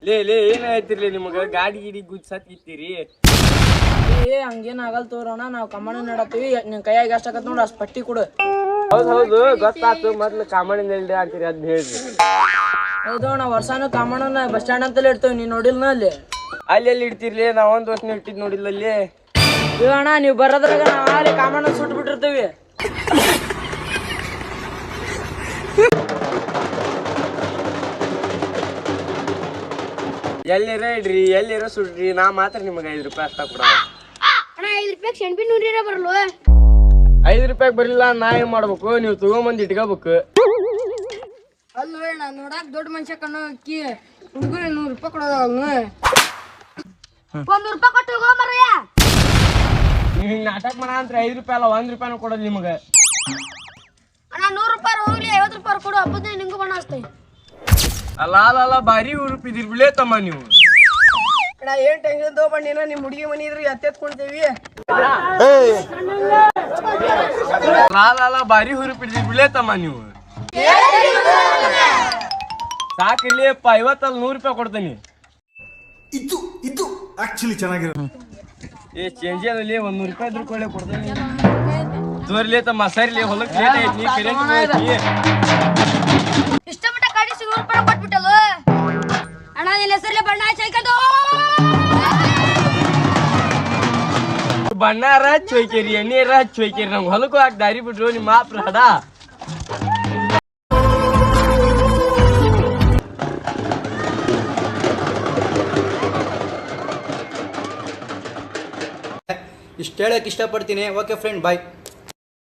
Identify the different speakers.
Speaker 1: ಲೇ ಲೇ ಏನಾಯ್ತಿರ್ಲಿ ನಿಮಗ ಗಾಡಿ ಗಿಡಿ ಗುಜ್ಸತ್ ಇತ್ತೀರಿ
Speaker 2: ಹಂಗೇನ್ ಆಗಲ್ ತೋರೋಣ ನಾವ್ ಕಮಾಂಡ್ ನಡತ್ತೀವಿ ನಿನ್ ಕೈಯಾಗ ಎಷ್ಟಾಗತ್ ನೋಡ್ರಿ ಅಷ್ಟ್ ಪಟ್ಟಿ ಕೊಡು.
Speaker 1: ಹೌದು ಗೊತ್ತಾತು ಮೊದ್ಲು ಕಾಮಣ್ಣ ಇಲ್ದೆ ಅಂತೀರಿ ಅದ್ನ ಹೇಳ್ರಿ.
Speaker 2: ಹೌದು ನಾವ್ ವರ್ಷಾನು ಕಾಮಣ್ಣನ ಬಸ್ ಸ್ಟ್ಯಾಂಡ್ ಅಂತಲೇ ಇಡ್ತೇವಿ, ನೀನ್ ನೋಡಿಲ್ನ ಅಲ್ಲಿ
Speaker 1: ಅಲ್ಲಿ ಇಡ್ತಿರ್ಲಿ ನಾವ್ ಒಂದ್ ವರ್ಷ ಇಟ್ಟಿದ್ ನೋಡಿಲ್ಲ ಅಲ್ಲಿ.
Speaker 2: ಅಣ್ಣ ನೀವ್ ಬರೋದ್ರಾಗ ನಾವ್ ಅಲ್ಲಿ ಕಾಮಣ್ಣ ಸುಟ್ಟು ಬಿಟ್ಟಿರ್ತೀವಿ.
Speaker 1: ಎಲ್ಲಿರ ಇಡ್ರಿ ಎಲ್ಲಿರ ಸುಡ್ರಿ ನಾ ಮಾತ್ರ ನಿಮಗ 5 ರೂಪಾಯಿ ಅಷ್ಟ ಕೊಡ.
Speaker 3: ಅಣ್ಣ 5 ರೂಪಾಯಿ ಶೆಂಪಿ ನೂರಿರ ಬರಲ್ವ?
Speaker 1: 5 ರೂಪಾಯಿ ಬರಲಿಲ್ಲ ನಾ ಏನ್ ಮಾಡ್ಬೇಕು? ನೀವು ತಗೊಂಬಂದ್ ಇಟ್ಕೋಬೇಕು.
Speaker 3: ಅಲ್ವೇ ನಾ ನೋಡಾಕ್ ದೊಡ್ಡ ಮನುಷ್ಯ ಕಣ್ಣು ಅಕ್ಕಿ ಹುಡುಗರು 100 ರೂಪಾಯಿ ಕೊಡೋದ ಅವ್ನು. 100 ರೂಪಾಯಿ ಕೊಟ್ಟು ಹೋಗೋ ಮರ್ಯ.
Speaker 1: ನೀವು ಹಿಂಗ್ ನಾಟಕ ಮಾಡ ಅಂತ 5 ರೂಪಾಯಿ ಅಲ್ಲ 1 ರೂಪಾಯಿನೂ ಕೊಡೋದು ನಿಮಗ.
Speaker 3: ಅಣ್ಣ 100 ರೂಪಾಯಿ ಹೋಗ್ಲಿ 50 ರೂಪಾಯಿ ಕೊಡು, ಹಬ್ಬದ ನಿಂಗೂ ಬಣ್ಣ ಹಚ್ತೇವೆ.
Speaker 1: ಅಲ್ಲ ಬಾರಿ ಉರುಪಿದಿರ್ ಬಿಳೇ ತಮ್ಮ ನೀವು.
Speaker 2: ಅಣ್ಣ ಏನ್ ಟೆನ್ಷನ್ ತಗೊಂಡಿನ ನಿಮ್ ಹುಡುಗಿ ಮನಿ ಇದ್ರಿ ಎತ್ತೆತ್ಕೊಂತೀವಿ.
Speaker 1: ಬಾರಿ ಹುರುಪಿದಿರ್ ಬಿಳೇ ತಮ್ಮ ನೀವು. ಸಾಕಿರ್ಲಿಪ್ಪ 50 100 ರೂಪಾಯಿ ಕೊಡ್ತೀನಿ.
Speaker 4: ಇದು ಆಕ್ಚುಲಿ ಚೆನ್ನಾಗಿರೋ
Speaker 1: ಏ ಚೇಂಜ್ ಅದಲ್ಲಿ 100 ರೂಪಾಯಿ ಇದ್ರು ಕೊಳ್ಳೆ ಕೊಡ್ತೀನಿ. ತೋರ್ಲಿ ತಮ್ಮ ಸರಿಲಿ ಹೊಲಕ್ಕೆ ಲೇಟ್ ಐತಿ ಕರೆಂಟ್
Speaker 3: ಇಷ್ಟಪಟ್ಟ ಗಾಡಿ 100 ರೂಪಾಯಿ ಕೊಟ್ಬಿಟ್ಟಲ್ಲ ಅಣ್ಣ. ನಿನ್ನ ಹೆಸರಲ್ಲಿ ಬಣ್ಣ ಹಚ್ಚಾಯ್ಕದು
Speaker 1: ಬಣ್ಣಾರ ಚೊಯ್ಕೇರಿ ಎಣ್ಣೀರ ಚೊಯ್ಕೇರಿ ನಮ್ಗೆ ಹೊಲಕ್ಕೂ ಹಾಕಿ ದಾರಿ ಬಿಟ್ರು ನಿಮ್ಮ ಮಾಪ್ರ ಹಡ.
Speaker 5: ಇಷ್ಟು ಹೇಳಕ್ಕೆ ಇಷ್ಟಪಡ್ತೀನಿ. ಓಕೆ ಫ್ರೆಂಡ್, ಬಾಯ್.